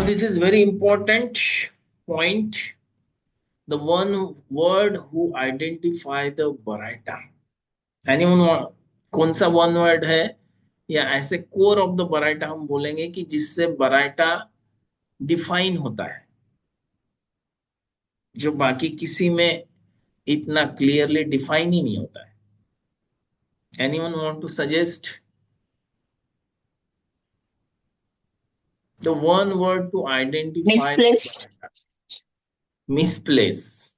this is very important point. The one word who identify the Baryta. Anyone कौन सा one word है या ऐसे कोर ऑफ द बराइटा हम बोलेंगे कि जिससे बराइटा डिफाइन होता है, जो बाकी किसी में इतना क्लियरली डिफाइन ही नहीं होता है. Anyone want to suggest the one word to identify Misplaced. Misplace.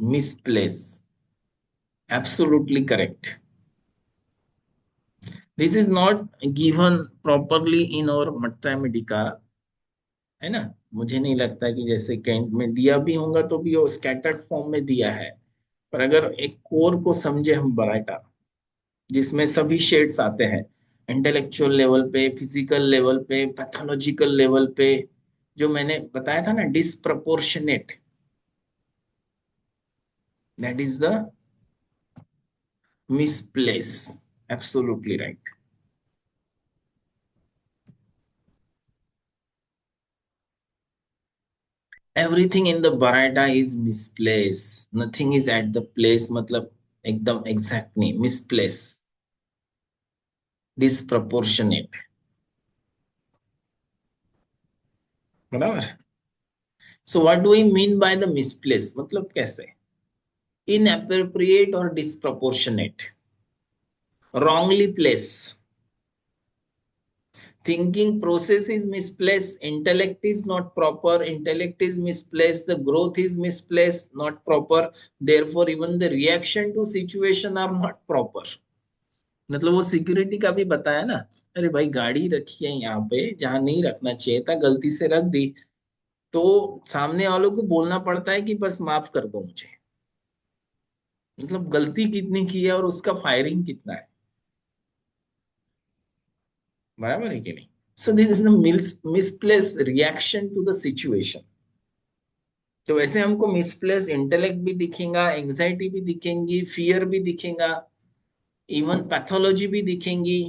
Misplace, absolutely correct. This is not given properly in our materia medica, है ना. मुझे नहीं लगता कि जैसे कैंट में दिया भी होगा तो भी वो स्कैटर्ड फॉर्म में दिया है. पर अगर एक कोर को समझे हम बराइटा, जिसमें सभी शेड्स आते हैं, इंटेलेक्चुअल लेवल पे, फिजिकल लेवल पे, पैथोलॉजिकल लेवल पे, जो मैंने बताया था ना disproportionate, that is the misplace. Absolutely right. Everything in the baryta is misplace. Nothing is at the place, मतलब एकदम एग्जैक्ट नहीं, मिसप्लेस, डिसप्रपोर्शनेट. बराबर. So what do we mean by the misplace, मतलब कैसे इनएप्रोप्रिएट और disproportionate, wrongly placed. Thinking process is misplaced, intellect is not proper, intellect is misplaced, the growth is misplaced, not proper. Therefore, even the reaction to situation are not proper. मतलब वो security का भी बताया ना, अरे भाई गाड़ी रखी है यहाँ पे जहां नहीं रखना चाहिए था, गलती से रख दी, तो सामने वालों को बोलना पड़ता है कि बस माफ कर दो मुझे. मतलब गलती कितनी की है और उसका फायरिंग कितना है. बराबर है कि नहीं. So this is the misplace reaction to the situation. तो वैसे हमको मिसप्लेस इंटेलेक्ट भी दिखेगा, एंजाइटी भी दिखेंगी, फियर भी दिखेगा, इवन पैथोलॉजी भी दिखेंगी.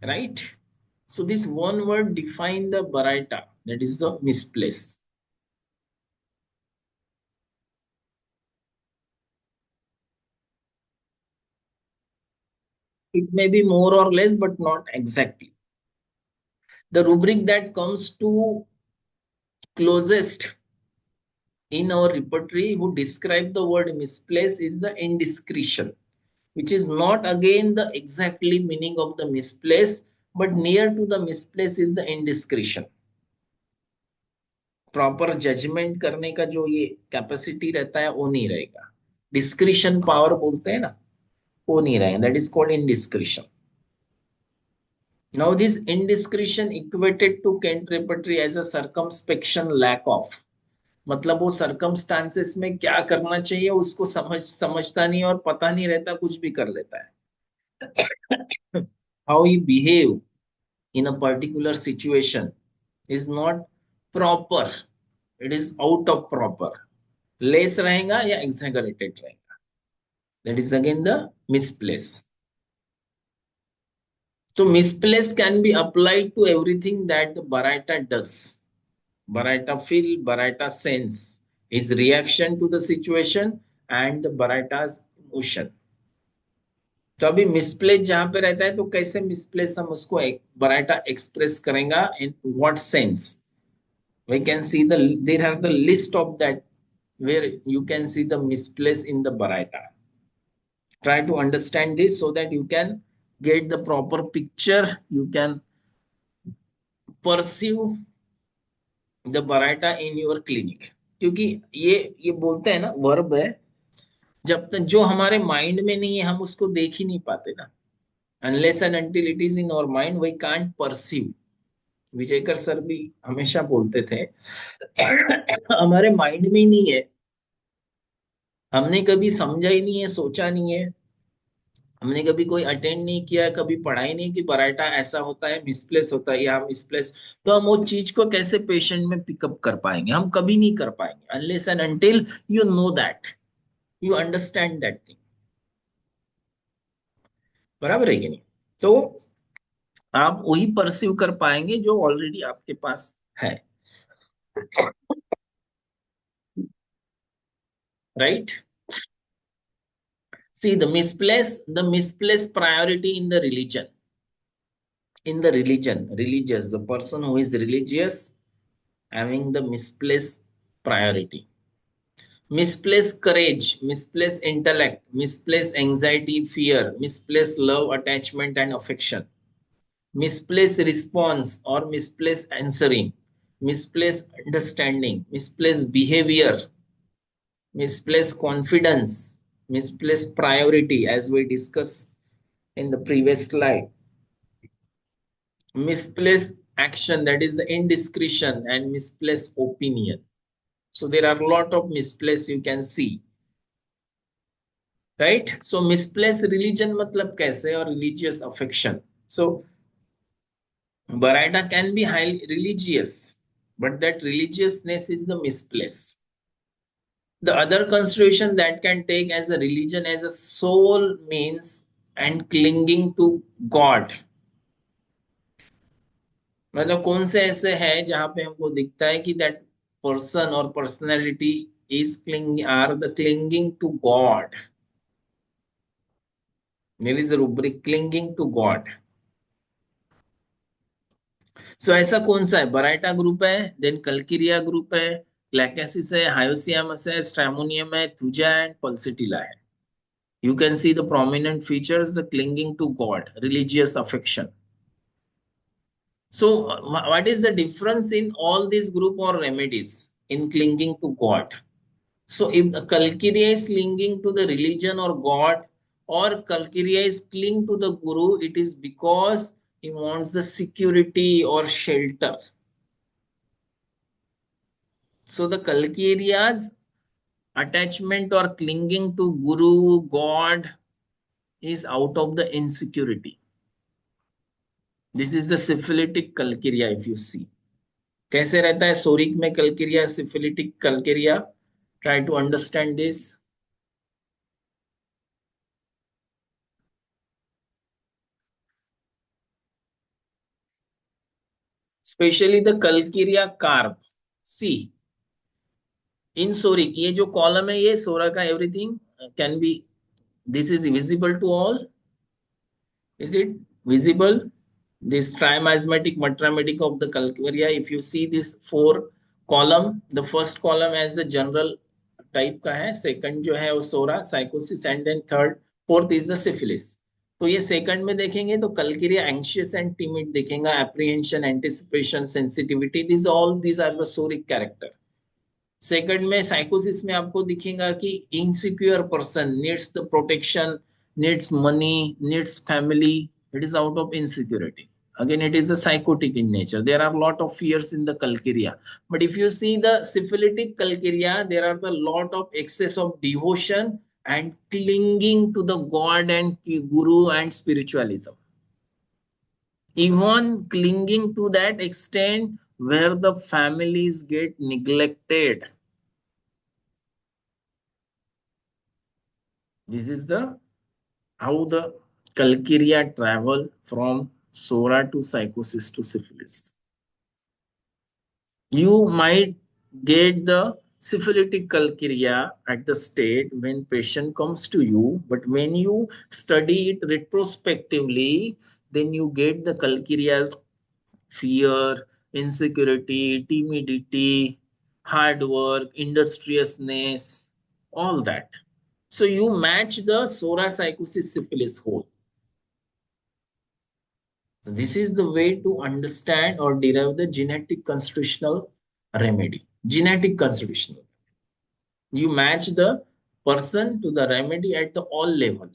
Right. So this one word define the Baryta, that is the misplace. It may be more or less, but not exactly. The rubric that comes to closest in our repertory who describe the word misplace is the indiscretion, which is not again the exactly meaning of the misplace, but near to the misplace is the indiscretion. Proper judgement करने का जो ये capacity रहता है वो नहीं रहेगा. Discretion power बोलते हैं ना, वो नहीं रहेगा. That is called indiscretion. Now this indiscretion equated to Kent repertory as a circumspection lack of, मतलब वो सर्कमस्टांसेस में क्या करना चाहिए उसको समझता नहीं और पता नहीं रहता, कुछ भी कर लेता है. How he behave in a particular situation is not proper, it is out of proper. Less रहेगा या exaggerated रहेगा, that is again the misplace. So misplace can be applied to everything that the baraita does. Baraita feel, baraita sense, his reaction to the situation and the baraita's emotion. तो अभी misplace जहां पे रहता है तो कैसे misplace हम उसको बराइटा एक्सप्रेस करेंगे, in what sense. we can see there are the list of that where you can see the misplace in the baraita. Try to understand this so that you can get the proper picture, you can perceive the baraita in your clinic. क्योंकि ये बोलते हैं ना, verb है, जब तक जो हमारे माइंड में नहीं है हम उसको देख ही नहीं पाते ना. Unless and until it is in our mind we can't perceive. Vijaykar sir भी हमेशा बोलते थे हमारे माइंड में ही नहीं है, हमने कभी समझा ही नहीं है, सोचा नहीं है, हमने कभी कोई अटेंड नहीं किया है, कभी पढ़ाई नहीं कि बराइटा ऐसा होता है, मिसप्लेस होता है या मिसप्लेस. तो हम वो चीज को कैसे पेशेंट में पिकअप कर पाएंगे, हम कभी नहीं कर पाएंगे unless and until you know that, you understand that thing. बराबर है कि नहीं. तो आप वही परसीव कर पाएंगे जो ऑलरेडी आपके पास है, right. See the misplaced priority in the religion. In the religion, religious, the person who is religious having the misplaced priority. Misplaced courage, misplaced intellect, misplaced anxiety, fear, misplaced love, attachment, and affection, misplaced response or misplaced answering, misplaced understanding, misplaced behavior, misplaced confidence, misplaced priority, as we discussed in the previous slide, misplaced action, that is the indiscretion, and misplaced opinion. So there are a lot of misplaced you can see, right? So misplaced religion matlab kaise, or religious affection. So Baraita can be highly religious, but that religiousness is the misplaced. The other consideration that can take as a religion as a soul means and clinging to God. मतलब कौन से ऐसे हैं जहां पे हमको दिखता है कि दैट पर्सन और personality is cling or the clinging to God, there is a rubric clinging to God. So ऐसा कौन सा है? बराइटा ग्रुप है, देन कल्किरिया ग्रुप है, ग्लाइकेसिस है, हायोसियामस है, स्ट्रैमोनियम है, थुजा एंड पल्सिटिला है। You can see the prominent features, the clinging to God, religious affection. So, what is the difference in all these group or remedies in clinging to God? So, if Kalkiriya is clinging to the religion or God, or Kalkiriya is clinging to the Guru, it is because he wants the security or shelter. So, the Kalkiriya's attachment or clinging to Guru, God, is out of the insecurity. This is the syphilitic calcarea if you see. कैसे रहता है psoric में calcarea, syphilitic calcarea? Try to understand this. Specially the calcarea carb. See in psoric, ये जो column है ये psora का everything can be, this is visible to all, is it visible? This trimismatic matramatic of the calcaria, if you see this four column, the first column as the general type का है, second जो है वो psora sycosis, and then third fourth is the syphilis. तो ये second में देखेंगे तो कल्किरिया एंशियस एंड टिमिड देखेगा, apprehension, anticipation, sensitivity, this all these are the psoric character. Second में साइकोसिस में आपको दिखेगा कि insecure person needs the protection, needs money, needs family, it is out of insecurity, again it is a psychotic in nature, there are lot of fears in the calcaria. But if you see the syphilitic calcaria, there are the lot of excess of devotion and clinging to the god and guru and spiritualism, even clinging to that extent where the families get neglected. This is the how the calcaria travel from sora to psychosis to syphilis. You might get the syphilitic calcaria at the state when patient comes to you, but when you study it retrospectively, then you get the calcaria's fear, insecurity, timidity, hard work, industriousness, all that. So you match the sora psychosis syphilis whole. So this is the way to understand or derive the genetic constitutional remedy. Genetic constitutional. You match the person to the remedy at the all level.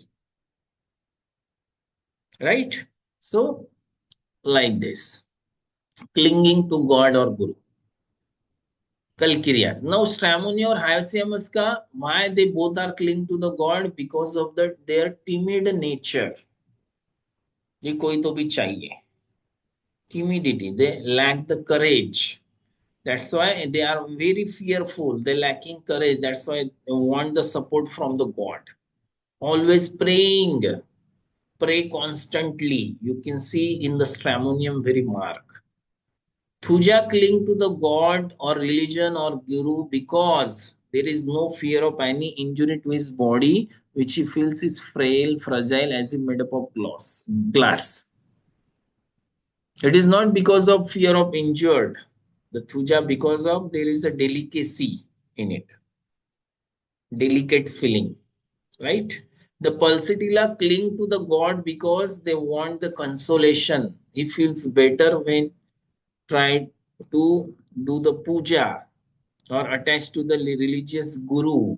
Right? So like this. Clinging to God or Guru. Calcarias. Now Stramoni or Hyoscyamus ka, why they both are clinging to the God? Because of their timid nature. ये कोई तो भी चाहिए. Timidity. They lack the courage. That's why they are very fearful. They're lacking courage. That's why they want the support from the God. Always praying. pray constantly. You can see in the stramonium very mark. Thuja cling to the god or religion or guru because there is no fear of any injury to his body, which he feels is frail, fragile, as if made up of glass. It is not because of fear of injured. The Thuja, because of there is a delicacy in it, delicate feeling, right? The Pulsatilla cling to the god because they want the consolation. He feels better when tried to do the puja or attached to the religious guru.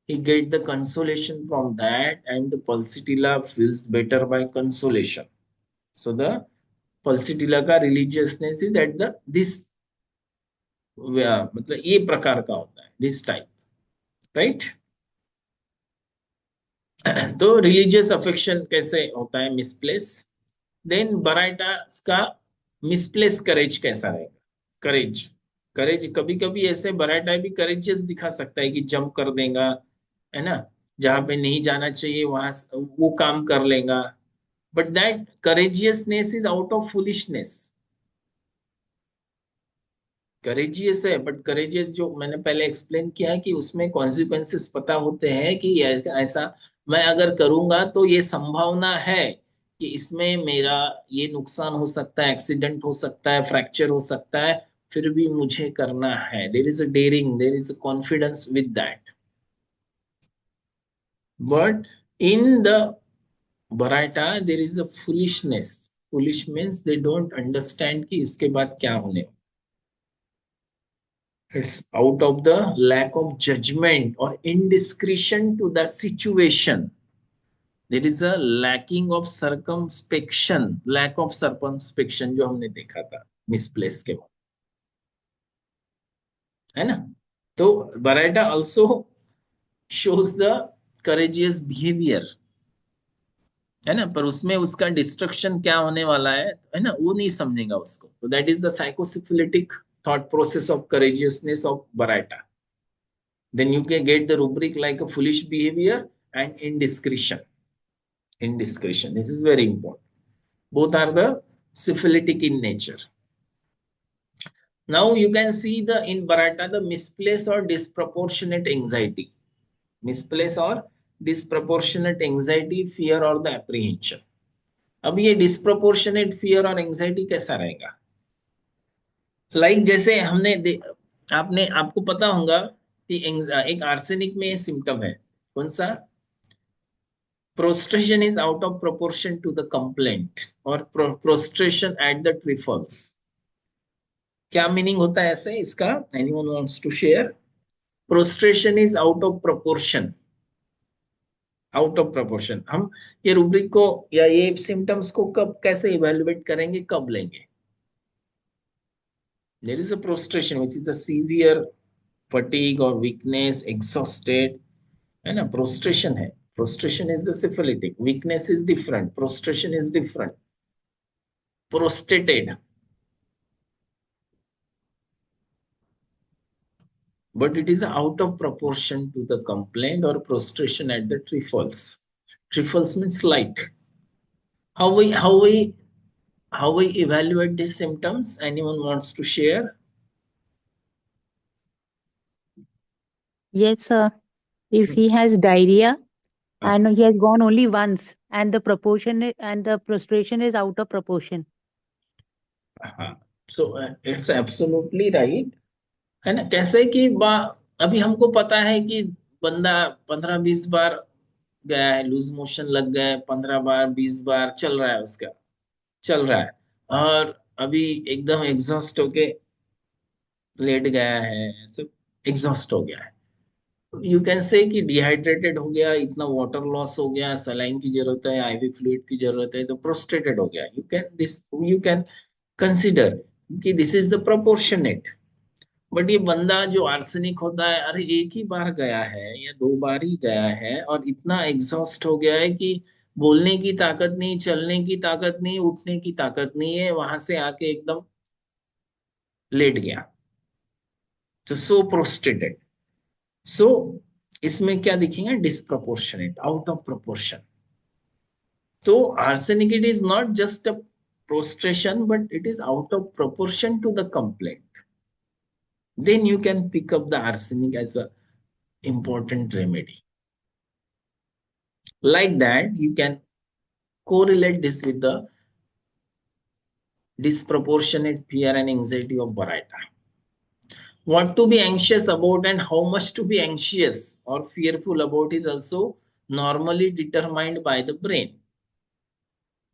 He get the consolation from that, and the Pulsatilla feels better by consolation. So the Pulsatilla का religiousness is at the this मतलब ये प्रकार का होता है, this type, right? तो religious affection कैसे होता है मिसप्लेस. देन बराइटा का मिसप्लेस करेज कैसा रहेगा. करेज, करेज कभी कभी ऐसे बराइटा भी करेजियस दिखा सकता है कि जंप कर देगा, है ना, जहां पे नहीं जाना चाहिए वहां वो काम कर लेगा. But that courageousness is out of foolishness. Courageous है बट करेजियस जो मैंने पहले एक्सप्लेन किया है कि उसमें कॉन्सिक्वेंसेस पता होते हैं कि ऐसा मैं अगर करूंगा तो ये संभावना है कि इसमें मेरा ये नुकसान हो सकता है, एक्सीडेंट हो सकता है, फ्रैक्चर हो सकता है, फिर भी मुझे करना है. There is a dairying, there is a confidence with that. But in the बराटा there is a foolishness. Foolish means they don't understand कि इसके बाद क्या होने. It's out of the lack of judgment or indiscretion to the situation. There is a lacking of circumspection, lack of circumspection जो हमने देखा था misplace के बाद, है ना. तो Baraita also shows the courageous behavior, है ना, पर उसमें उसका डिस्ट्रक्शन क्या होने वाला है ना, वो नहीं समझेगा उसको. तो that is the psychosyphilitic thought process of courageousness of Baraita. Then you can get the rubric like a foolish behavior and indiscretion. Indiscretion, this is very important. Both are the syphilitic in nature. Now you can see the in Baratta the misplaced or disproportionate anxiety. Misplaced or disproportionate anxiety, fear or the apprehension. अब ये disproportionate fear और anxiety कैसा रहेगा. Like जैसे आपने आपको पता होगा कि एक आर्सेनिक में सिम्टम है कौन सा. Prostration is out of proportion to the complaint or prostration at the trifles. क्या मीनिंग होता है ऐसे इसका. Anyone wants to share? Prostration is out of proportion. Out of proportion. हम ये रूब्रिक को या ये सिम्टम्स को कब कैसे इवेल्युएट करेंगे, कब लेंगे. There is a prostration which is a severe fatigue और वीकनेस, एग्जॉस्टेड, है ना. प्रोस्ट्रेशन है. Prostration is the syphilitic, weakness is different, prostration is different. Prostrated, but it is out of proportion to the complaint or prostration at the trifles. Trifles means light. How we how we how we evaluate these symptoms? Anyone wants to share? Yes, sir. If he has diarrhea and he has gone only once, and the and the prostration is out of proportion. So it's absolutely right. है ना. कैसे कि अभी हमको पता है कि बंदा 15-20 बार गया है, लूज मोशन लग गए, 15 बार 20 बार चल रहा है उसका, चल रहा है, और अभी एकदम एग्जॉस्ट होके लेट गया है, सब एग्जॉस्ट हो गया है. यू कैन से कि डिहाइड्रेटेड हो गया, इतना वाटर लॉस हो गया, सलाइन की जरूरत है, आईवी फ्लूइड की जरूरत है, तो प्रोस्ट्रेटेड हो गया. यू कैन कंसिडर कि this is the proportionate. But ये बंदा जो आर्सेनिक होता है, अरे एक ही बार गया है या 2 बार ही गया है और इतना एग्जॉस्ट हो गया है कि बोलने की ताकत नहीं, चलने की ताकत नहीं, उठने की ताकत नहीं है, वहां से आके एकदम लेट गया. तो सो प्रोस्टेटेड. सो इसमें क्या दिखेगा, डिस्प्रोपोर्शनेट, आउट ऑफ प्रोपोर्शन. तो arsenic it is not just a prostration, but it is out of proportion to the complaint. Then you can pick up the arsenic as a important remedy. Like that, you can correlate this with the disproportionate fear and anxiety of Baraita. What to be anxious about and how much to be anxious or fearful about is also normally determined by the brain.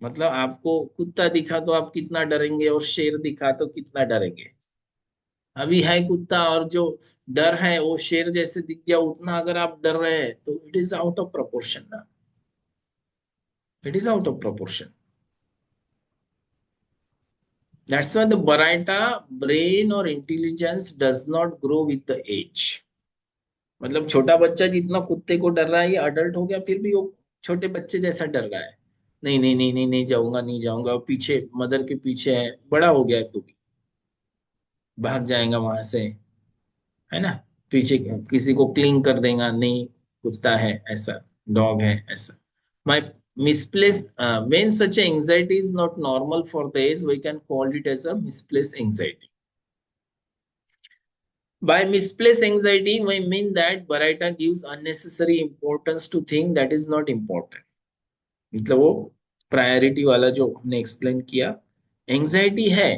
मतलब आपको कुत्ता दिखा तो आप कितना डरेंगे और शेर दिखा तो कितना डरेंगे। अभी है कुत्ता और जो डर है वो शेर जैसे दिख गया, उतना अगर आप डर रहे हैं तो it is out of proportion ना, it is out of proportion. That's why the baryta brain और intelligence does not grow with the age. मतलब छोटा बच्चा जितना कुत्ते को डर रहा है, ये अडल्ट हो गया फिर भी वो छोटे बच्चे जैसा डर रहा है। नहीं नहीं नहीं नहीं नहीं जाऊंगा नहीं जाऊंगा, पीछे मदर के पीछे है, बड़ा हो गया है तो भी भाग जाएगा वहां से, है ना। पीछे किसी को क्लिंग कर देगा, नहीं कुत्ता है ऐसा, डॉग है ऐसा। My misplaced when such anxiety is not normal for the age, we can call it as a misplaced anxiety. By misplaced anxiety we mean that Baraita gives unnecessary importance to thing that is not important. मतलब वो priority वाला जो हमने explain किया, anxiety है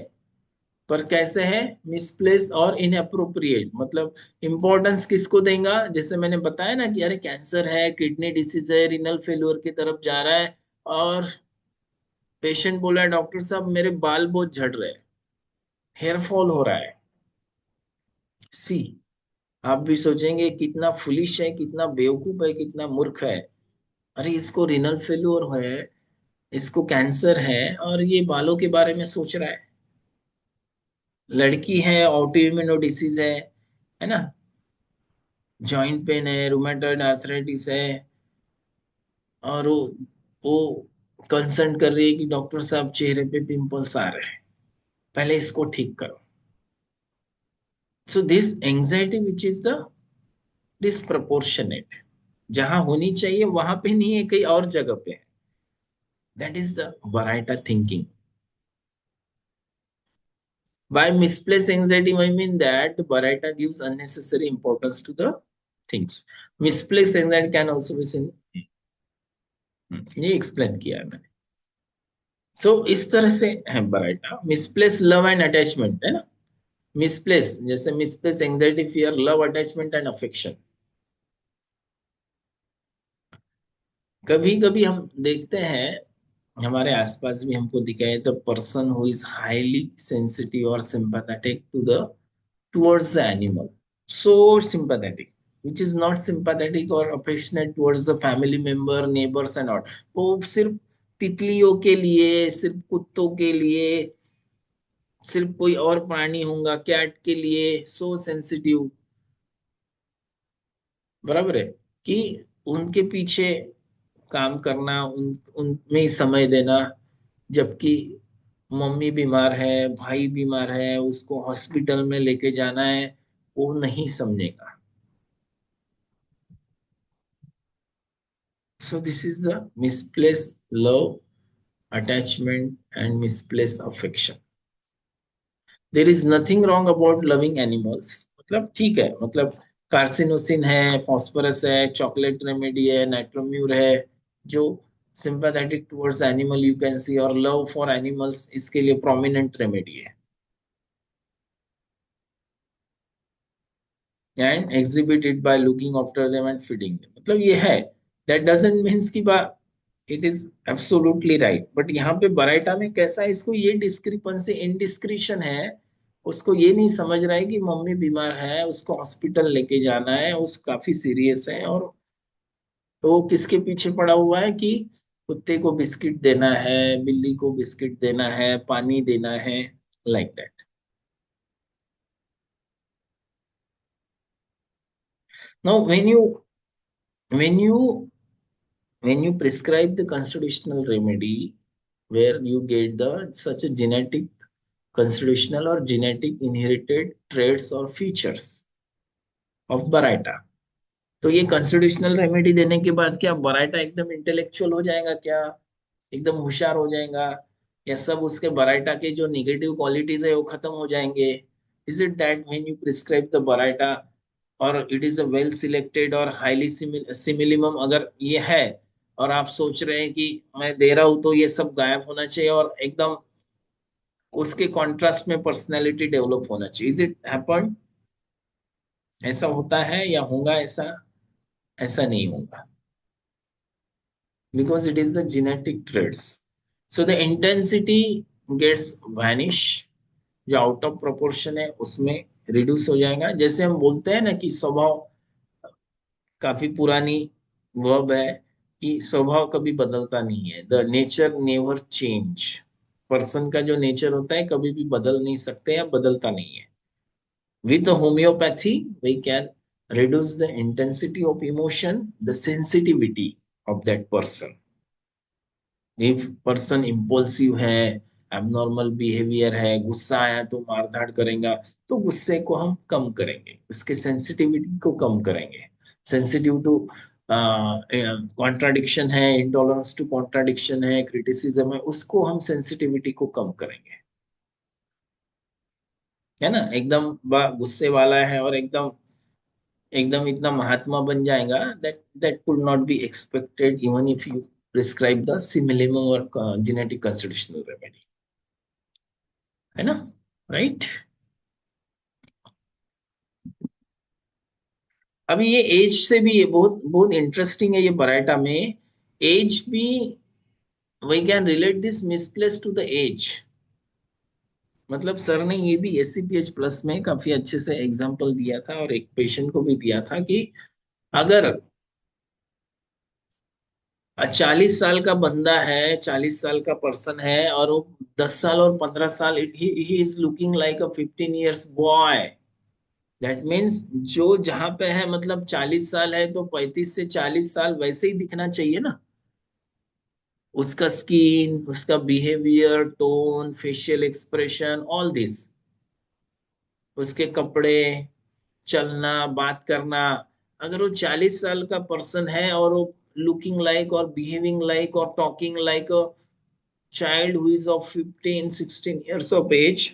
पर कैसे है, मिसप्लेस और इनअप्रोप्रिएट। मतलब इंपॉर्टेंस किसको देगा, जैसे मैंने बताया ना कि अरे कैंसर है, किडनी डिसीज है, रिनल फेल्योर की तरफ जा रहा है, और पेशेंट बोला डॉक्टर साहब मेरे बाल बहुत झड़ रहे हैं, हेयर फॉल हो रहा है। सी, आप भी सोचेंगे कितना फुलिश है, कितना बेवकूफ है, कितना मूर्ख है। अरे इसको रिनल फेल्योर है, इसको कैंसर है, और ये बालों के बारे में सोच रहा है। लड़की है, ऑटोइम्यून डिसीज है ना, जॉइंट पेन है, रूमेटॉइड आर्थराइटिस है, और वो कंसर्न कर रही है कि डॉक्टर साहब चेहरे पे पिंपल्स आ रहे हैं, पहले इसको ठीक करो। So this anxiety which is the disproportionate, जहां होनी चाहिए वहां पे नहीं है, कहीं और जगह पे है। That is the baryta thinking. By misplaced anxiety, I mean that the Baraita gives unnecessary importance to the things. Misplaced anxiety can also be seen. ये एक्सप्लेन किया है मैंने। सो इस तरह से है Baryta. Misplace love and attachment है ना, मिसप्लेस जैसे misplace anxiety, fear, love, attachment and affection. कभी कभी हम देखते हैं हमारे आसपास भी हमको दिखाई the person who is highly sensitive और sympathetic to the towards the animal, so sympathetic, which is not sympathetic or affectionate towards the family member, neighbors and all। वो सिर्फ तितलियों के लिए, सिर्फ कुत्तों के लिए, सिर्फ कोई और प्राणी होगा कैट के लिए सो सेंसिटिव, बराबर है, कि उनके पीछे काम करना, उनमें ही समय देना, जबकि मम्मी बीमार है, भाई बीमार है, उसको हॉस्पिटल में लेके जाना है, वो नहीं समझेगा। So this is the misplaced love, attachment, and misplaced affection. There is nothing wrong about loving animals। मतलब ठीक है, मतलब कार्सिनोसिन है, फॉस्फोरस है, चॉकलेट रेमेडी है, नाइट्रोम्यूर है, जो sympathetic towards animal you can see, और लव फॉर एनिमल्स इसके लिए प्रोमिनेंट रेमेडी है। And exhibit it by looking after them and feeding them. मतलब ये है, दैट डजंट मीन्स की बात it is absolutely right. But यहाँ पे बराइटा में कैसा है, इसको ये डिस्क्रिपेंसी, इनडिस्क्रिशन है, उसको ये नहीं समझ रहा है कि मम्मी बीमार है, उसको हॉस्पिटल लेके जाना है, उस काफी सीरियस है, और तो वो किसके पीछे पड़ा हुआ है कि कुत्ते को बिस्किट देना है, बिल्ली को बिस्किट देना है, पानी देना है, like that. Now when you when you prescribe the constitutional remedy where you get the such a genetic constitutional or genetic inherited traits or features of Baryta, तो ये कॉन्स्टिट्यूशनल रेमेडी देने के बाद क्या बराइटा एकदम इंटेलेक्चुअल हो जाएगा क्या? एकदम होशियार हो जाएगा, या सब उसके बराइटा के जो निगेटिव क्वालिटीज है वो खत्म हो जाएंगे? Is it that when you prescribe the baryta और it is a well selected और हाईली सिमिलिमम अगर ये है, और आप सोच रहे हैं कि मैं दे रहा हूं तो ये सब गायब होना चाहिए और एकदम उसके कॉन्ट्रास्ट में पर्सनैलिटी डेवलप होना चाहिए, इज इट हैपन? ऐसा होता है या होगा ऐसा? ऐसा नहीं होगा, because it is the genetic traits. So the intensity gets vanish, जो आउट ऑफ प्रोपोर्शन है उसमें रिड्यूस हो जाएगा। जैसे हम बोलते हैं ना कि स्वभाव, काफी पुरानी वर्ब है कि स्वभाव कभी बदलता नहीं है, the nature never change. Person का जो नेचर होता है कभी भी बदल नहीं सकते या बदलता नहीं है। With homoeopathy we can reduce the intensity of emotion, the sensitivity of that person. If person impulsive है, एबनॉर्मल बिहेवियर है, गुस्सा आया तो मारधाड़ करेगा, तो गुस्से को हम कम करेंगे, उसके सेंसिटिविटी को कम करेंगे। सेंसिटिव टू कॉन्ट्राडिक्शन है, इंटॉलरेंस टू कॉन्ट्राडिक्शन है, क्रिटिसिज्म है, उसको हम सेंसिटिविटी को कम करेंगे। है ना, एकदम गुस्से वाला है और एकदम एकदम इतना महात्मा बन जाएगा, that that could not be expected even if you prescribe the similimum और जेनेटिक कंस्टिट्यूशनल रेमेडी। है ना, राइट? अभी ये एज से भी, ये बहुत बहुत इंटरेस्टिंग है ये बराइटा में। एज भी, we can relate this misplace to the age. मतलब सर ने ये भी एससीपीएच प्लस में काफी अच्छे से एग्जांपल दिया था और एक पेशेंट को भी दिया था कि अगर 40 साल का बंदा है, 40 साल का पर्सन है, और वो 10 साल और 15 साल, he is looking like a 15 years boy. That means जो जहां पे है, मतलब 40 साल है तो 35 से 40 साल वैसे ही दिखना चाहिए ना। उसका स्किन, उसका behaviour, tone, facial expression, all this, उसके कपड़े, चलना, बात करना। अगर वो 40 साल का पर्सन है और वो लुकिंग लाइक और बिहेविंग लाइक और talking like a child who is of 15-16 years of age,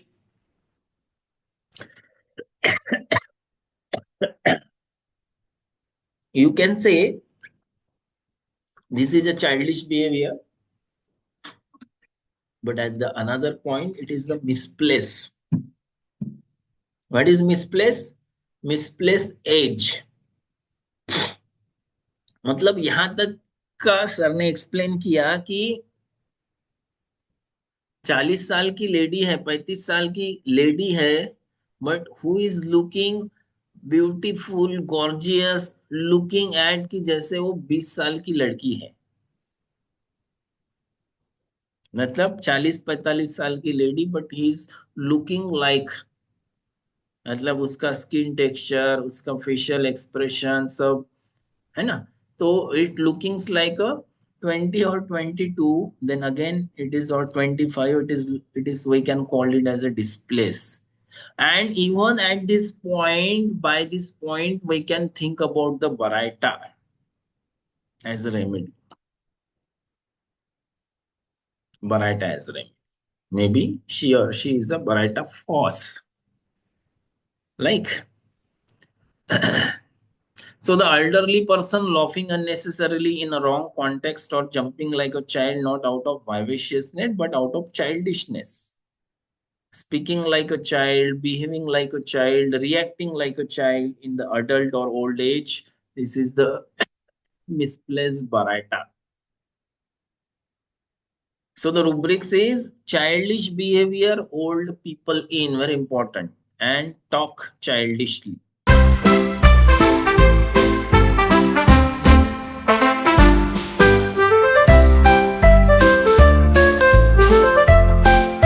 you can say this is a childish behavior, but at the another point it is the misplace. What is misplace? Misplace age। मतलब यहां तक का sir ने explain किया कि 40 साल की lady है, 35 साल की लेडी है, but who is looking beautiful, gorgeous, looking at कि जैसे वो 20 साल की लड़की है। मतलब 40-45 साल की lady, but he is looking like, मतलब उसका स्किन टेक्सचर, उसका फेशियल एक्सप्रेशन सब, है ना। तो it लुकिंग्स like a 20 or 22, then again it is, or 25, it is we can call it as a displace। And even at this point, by this point we can think about the baraita as a remedy, baraita as a remedy, maybe she or she is a baraita force, like so the elderly person laughing unnecessarily in a wrong context or jumping like a child, not out of vivaciousness but out of childishness, speaking like a child, behaving like a child, reacting like a child in the adult or old age. This is the misplaced baraita. So the rubric says childish behavior, old people in, very important, and talk childishly.